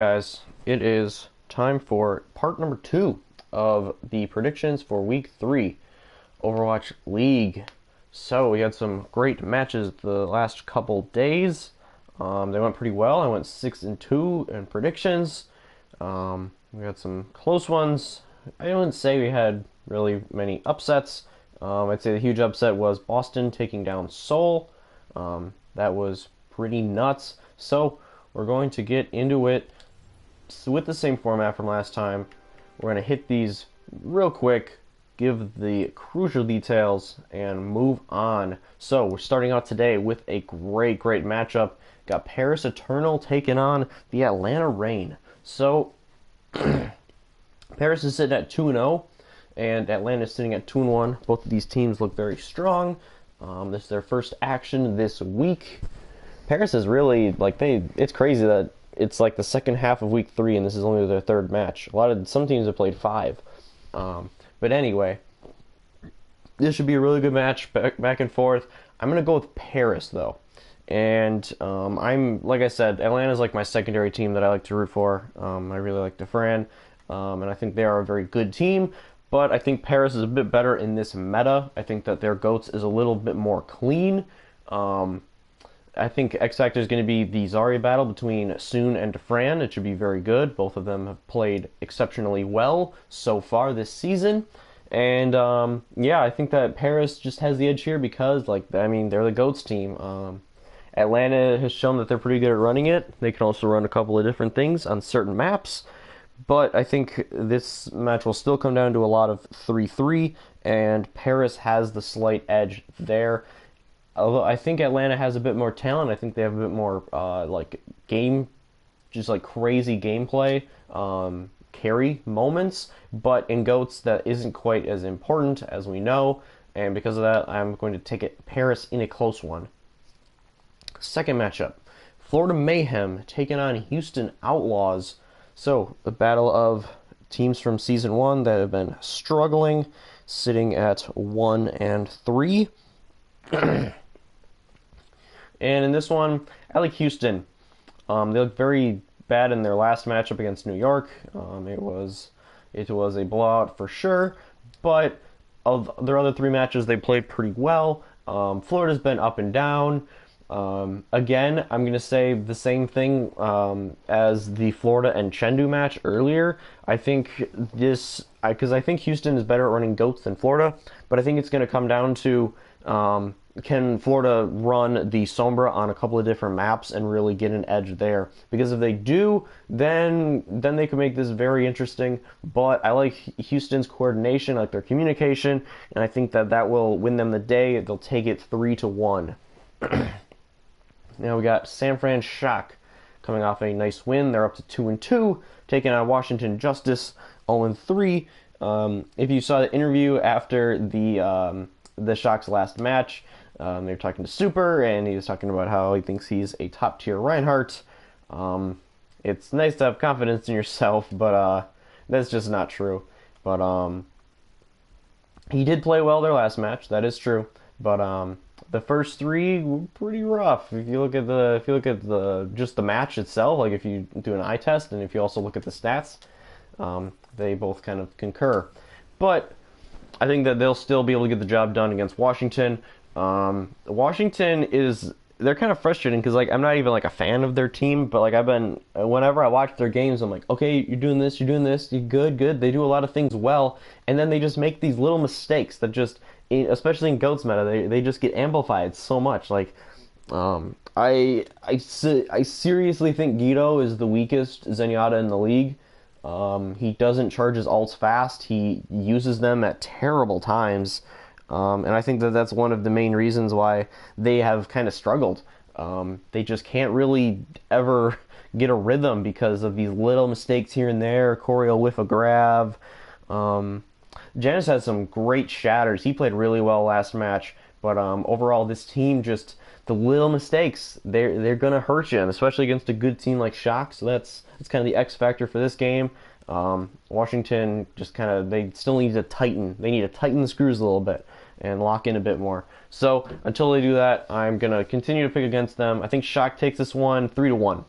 Guys, it is time for part number 2 of the predictions for week 3 Overwatch League. So we had some great matches the last couple days. They went pretty well. I went 6-2 in predictions. We had some close ones. I wouldn't say we had really many upsets. I'd say the huge upset was Boston taking down Seoul. That was pretty nuts. So we're going to get into it. So with the same format from last time, we're going to hit these real quick, give the crucial details, and move on. So we're starting out today with a great matchup. Got Paris Eternal taking on the Atlanta Reign. So Paris is sitting at 2-0, and Atlanta is sitting at 2-1. Both of these teams look very strong. This is their first action this week. Paris is really, it's crazy that it's like the second half of week 3 and this is only their third match. Some teams have played 5. But anyway, this should be a really good match, back and forth. I'm going to go with Paris, though. And like I said, Atlanta's like my secondary team that I like to root for. I really like DeFran, and I think they are a very good team. But I think Paris is a bit better in this meta. I think that their GOATS is a little bit more clean. I think X Factor is going to be the Zarya battle between Soon and DeFran. It should be very good. Both of them have played exceptionally well so far this season. And yeah, I think that Paris just has the edge here because, they're the GOATS team. Atlanta has shown that they're pretty good at running it. They can also run a couple of different things on certain maps. But I think this match will still come down to a lot of 3-3, and Paris has the slight edge there. Although I think Atlanta has a bit more talent. I think they have a bit more crazy gameplay, carry moments. But in GOATS, that isn't quite as important as we know. And because of that, I'm going to take it Paris in a close one. Second matchup, Florida Mayhem taking on Houston Outlaws. So the battle of teams from Season 1 that have been struggling, sitting at 1-3. And in this one, I like Houston. They looked very bad in their last matchup against New York. It was a blowout for sure, but of their other 3 matches, they played pretty well. Florida's been up and down. Again, I'm going to say the same thing as the Florida and Chengdu match earlier. I think because I think Houston is better at running GOATs than Florida, but I think it's going to come down to can Florida run the Sombra on a couple of different maps and really get an edge there? Because if they do, then they can make this very interesting. But I like Houston's coordination, I like their communication, and I think that will win them the day. They'll take it 3-1. Now we got San Fran Shock coming off a nice win. They're up to 2-2, taking on Washington Justice 0-3. If you saw the interview after the Shock's last match, they were talking to Super, and he was talking about how he thinks he's a top-tier Reinhardt. It's nice to have confidence in yourself, but that's just not true. But he did play well their last match, that is true. But the first 3 were pretty rough. If you look at just the match itself, like if you do an eye test, and if you also look at the stats, they both kind of concur. But I think that they'll still be able to get the job done against Washington. They're kind of frustrating because I'm not even a fan of their team, but whenever I watch their games, I'm like, okay, you're doing this, you're good. They do a lot of things well, and then they just make these little mistakes that just, especially in GOATS meta, they just get amplified so much. I seriously think Guido is the weakest Zenyatta in the league. He doesn't charge his ults fast. He uses them at terrible times. And I think that that's one of the main reasons why they have kind of struggled. They just can't really ever get a rhythm because of these little mistakes here and there. Corey will whiff a grab. Janus had some great shatters. He played really well last match. But overall, this team just, the little mistakes, they're going to hurt you, and especially against a good team like Shock. So that's kind of the X factor for this game. Washington just they still need to tighten. They need to tighten the screws a little bit and lock in a bit more. So until they do that, I'm going to continue to pick against them. I think Shock takes this one 3-1.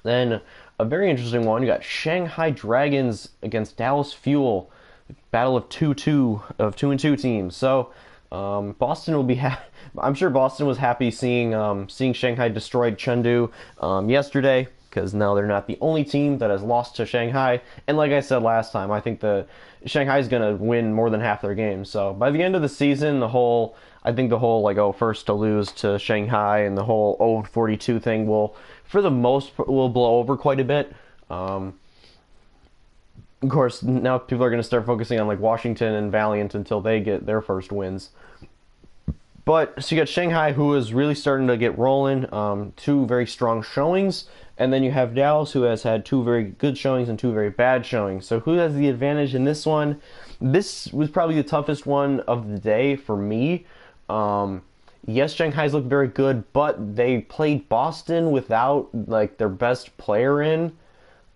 Then a very interesting one. You got Shanghai Dragons against Dallas Fuel, battle of two and two teams. So Boston will be. I'm sure Boston was happy seeing Shanghai destroyed Chengdu yesterday, because now they're not the only team that has lost to Shanghai. And like I said last time, I think the Shanghai is going to win more than half their games. So by the end of the season, I think the whole like first to lose to Shanghai and the whole 0-42 thing will, for the most part, will blow over quite a bit. Of course, now people are going to start focusing on like Washington and Valiant until they get their first wins. But so you got Shanghai, who is really starting to get rolling, two very strong showings, and then you have Dallas, who has had two very good showings and two very bad showings. So who has the advantage in this one? This was probably the toughest one of the day for me. Yes, Shanghai's looked very good, but they played Boston without like their best player in,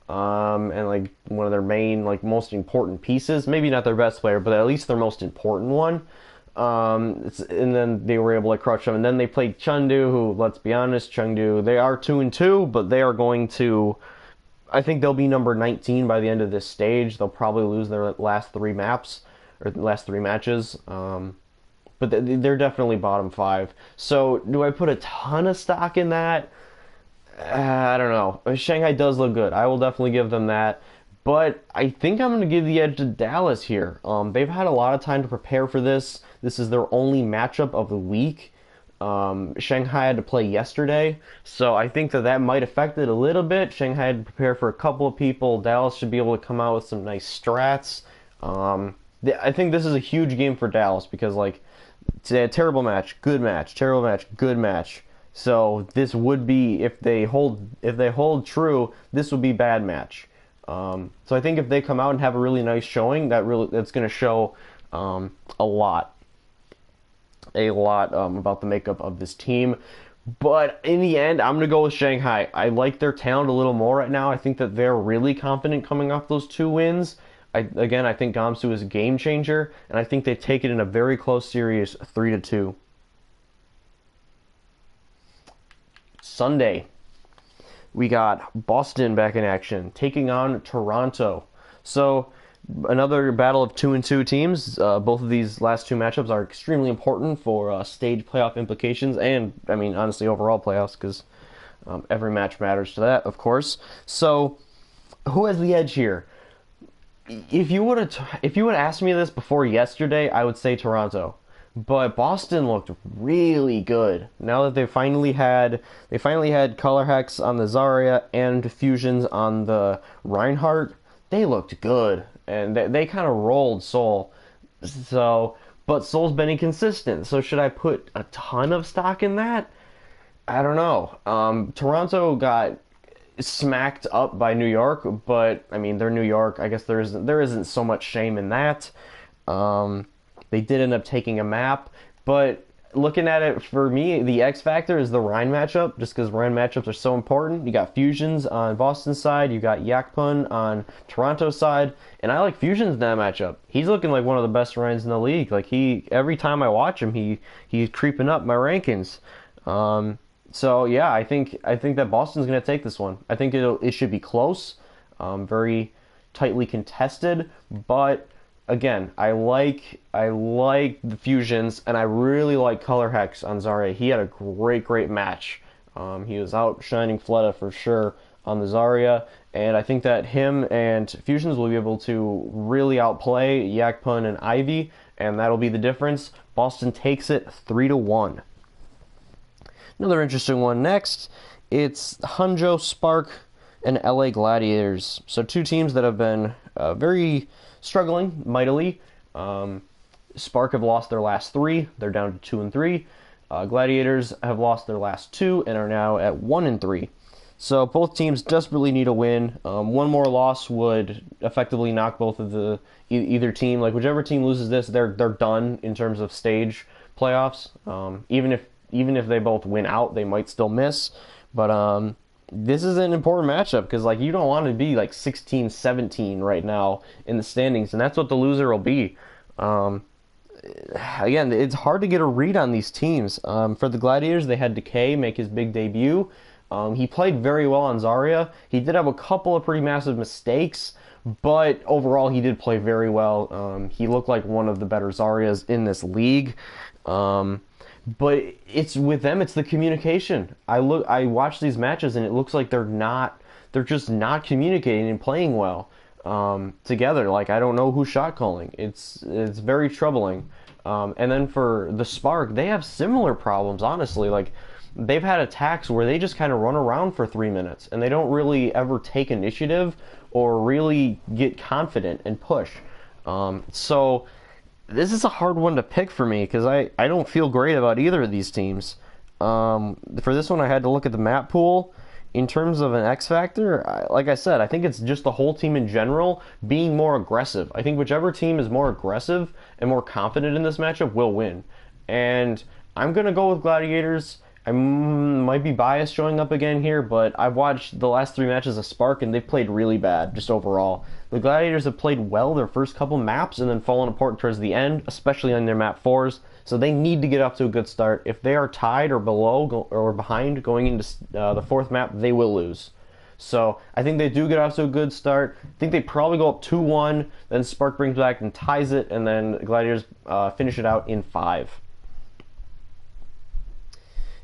and like one of their main, like most important pieces. Maybe not their best player, but at least their most important one. And then they were able to crush them. And then they played Chengdu, who, let's be honest, Chengdu, they are 2-2, but they are going to, I think they'll be number 19 by the end of this stage. They'll probably lose their last three maps, or last three matches. But they're definitely bottom five. So do I put a ton of stock in that? I don't know. Shanghai does look good. I will definitely give them that. But I think I'm going to give the edge to Dallas here. They've had a lot of time to prepare for this. This is their only matchup of the week. Shanghai had to play yesterday, so I think that might affect it a little bit. Shanghai had to prepare for a couple of people. Dallas should be able to come out with some nice strats. I think this is a huge game for Dallas because, like, it's a terrible match, good match, terrible match, good match. So this would be, if they hold true, this would be bad match. So I think if they come out and have a really nice showing, that's going to show a lot about the makeup of this team. But in the end, I'm going to go with Shanghai. I like their talent a little more right now. I think that they're really confident coming off those two wins. I think Gamsu is a game changer, and I think they take it in a very close series, 3-2. Sunday, we got Boston back in action, taking on Toronto. So another battle of 2-2 teams. Both of these last two matchups are extremely important for stage playoff implications, and I mean honestly overall playoffs, because every match matters to that, of course. So who has the edge here? If you would have asked me this before yesterday, I would say Toronto. But Boston looked really good. Now that they finally had color hex on the Zarya and fusions on the Reinhardt, they looked good. And they kind of rolled Seoul. But Seoul's been inconsistent. So should I put a ton of stock in that? I don't know. Toronto got smacked up by New York, but I mean they're New York. I guess there isn't so much shame in that. They did end up taking a map, but looking at it, for me, the X factor is the Rhine matchup, just because Rhine matchups are so important. You got Fusions on Boston's side, you got Yakpun on Toronto's side, and I like Fusions in that matchup. He's looking like one of the best Rhines in the league. Like every time I watch him, he's creeping up my rankings. So yeah, I think that Boston's going to take this one. I think it should be close, very tightly contested, but again, I like the fusions, and I really like Color Hex on Zarya. He had a great match. He was outshining Fleta for sure on the Zarya, and I think that him and Fusions will be able to really outplay Yakpun and Ivy, and that'll be the difference. Boston takes it 3-1. Another interesting one next. It's Hangzhou Spark and LA Gladiators. So two teams that have been very struggling mightily. Spark have lost their last three. They're down to 2-3. Gladiators have lost their last two and are now at 1-3. So both teams desperately need a win. One more loss would effectively knock both of either team. Like whichever team loses this, they're done in terms of stage playoffs. Even if they both win out, they might still miss. But this is an important matchup because like you don't want to be like 16-17 right now in the standings, and that's what the loser will be. Again, it's hard to get a read on these teams. For the Gladiators, they had Decay make his big debut. He played very well on Zarya. He did have a couple of pretty massive mistakes, but overall he did play very well. He looked like one of the better Zaryas in this league. But it's with them, it's the communication. I watch these matches and it looks like they're just not communicating and playing well together. Like, I don't know who's shot calling. It's very troubling. And then for the Spark, they have similar problems, honestly. Like, they've had attacks where they just kind of run around for 3 minutes and they don't really ever take initiative or really get confident and push. So this is a hard one to pick for me because I don't feel great about either of these teams. For this one, I had to look at the map pool. In terms of an X factor, like I said, I think it's just the whole team in general being more aggressive. I think whichever team is more aggressive and more confident in this matchup will win. And I'm going to go with Gladiators. I might be biased showing up again here, but I've watched the last 3 matches of Spark, and they've played really bad, just overall. The Gladiators have played well their first couple maps and then fallen apart towards the end, especially on their map 4s, so they need to get off to a good start. If they are tied or below or behind going into the 4th map, they will lose. So I think they do get off to a good start. I think they probably go up 2-1, then Spark brings back and ties it, and then Gladiators finish it out in 5.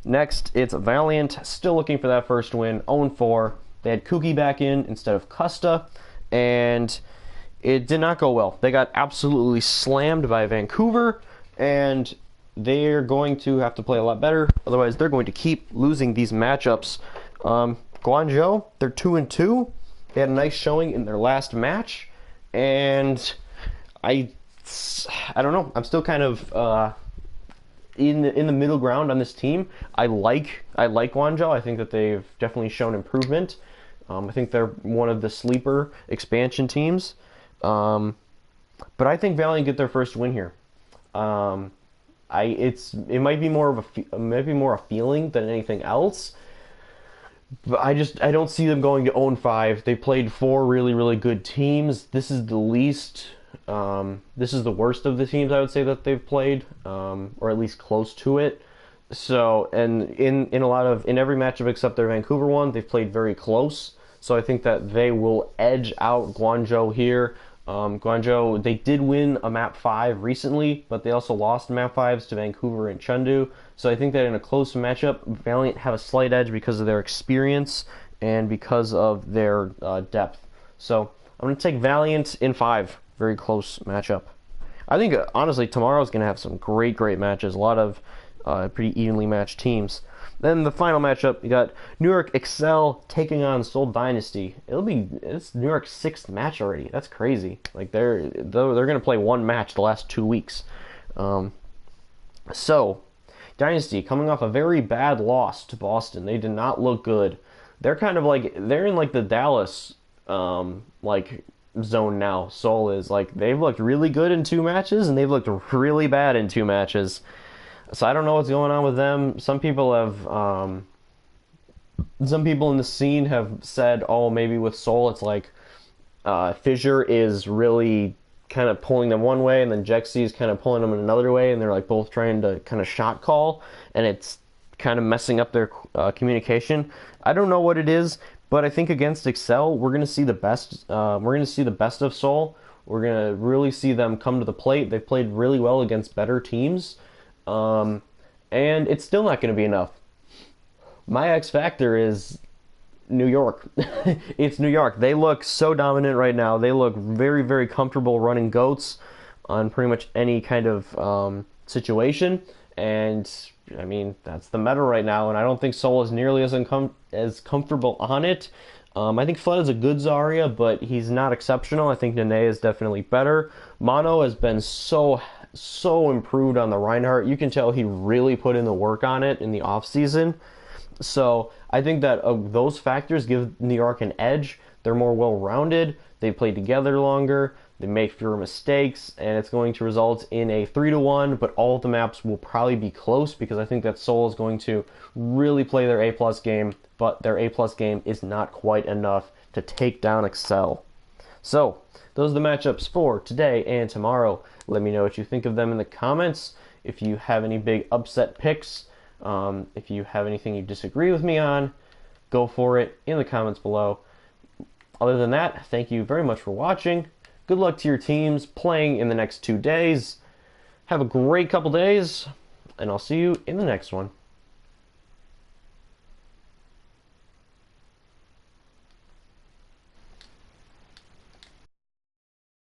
Next, it's Valiant, still looking for that first win, 0-4. They had Kuki back in instead of Custa, and it did not go well. They got absolutely slammed by Vancouver, and they're going to have to play a lot better. Otherwise, they're going to keep losing these matchups. Guangzhou, they're 2-2. They had a nice showing in their last match, and I don't know. I'm still kind of in the middle ground on this team. I like Guangzhou. I think that they've definitely shown improvement. I think they're one of the sleeper expansion teams. But I think Valiant get their first win here. It might be more a feeling than anything else. But I don't see them going to 0-5. They played 4 really, really good teams. This is the least. This is the worst of the teams I would say that they've played, or at least close to it. So, and in every matchup except their Vancouver one, they've played very close. So I think that they will edge out Guangzhou here. Guangzhou, they did win a map 5 recently, but they also lost map 5s to Vancouver and Chengdu. So I think that in a close matchup, Valiant have a slight edge because of their experience and because of their depth. So I'm going to take Valiant in 5. Very close matchup. I think, honestly, tomorrow's going to have some great matches. A lot of pretty evenly matched teams. Then the final matchup, you got New York Excel taking on Seoul Dynasty. It's New York's 6th match already. That's crazy. Like, they're going to play 1 match the last 2 weeks. So, Dynasty coming off a very bad loss to Boston. They did not look good. They're kind of like, they're in like the Dallas zone now. Seoul is like, they've looked really good in 2 matches and they've looked really bad in 2 matches. So I don't know what's going on with them. Some people in the scene have said, oh, maybe with Seoul it's like Fissure is really kind of pulling them one way and then Jexy is kind of pulling them in another way, and they're like both trying to kind of shot call, and it's kind of messing up their communication. I don't know what it is, but I think against Excel, we're going to see the best. We're going to see the best of Seoul. We're going to really see them come to the plate. They've played really well against better teams. And it's still not going to be enough. My X factor is New York. It's New York. They look so dominant right now. They look very, very comfortable running goats on pretty much any kind of situation. And I mean, that's the meta right now. And I don't think Seoul is nearly as comfortable on it. I think Flood is a good Zarya, but he's not exceptional. I think Nene is definitely better. Mono has been so improved on the Reinhardt. You can tell he really put in the work on it in the offseason. So I think that those factors give New York an edge. They're more well-rounded. They play together longer. They make fewer mistakes, and it's going to result in a 3-1, but all of the maps will probably be close because I think that Seoul is going to really play their A+ game, but their A+ game is not quite enough to take down Excel. So, those are the matchups for today and tomorrow. Let me know what you think of them in the comments. If you have any big upset picks, if you have anything you disagree with me on, go for it in the comments below. Other than that, thank you very much for watching. Good luck to your teams playing in the next 2 days. Have a great couple days, and I'll see you in the next one.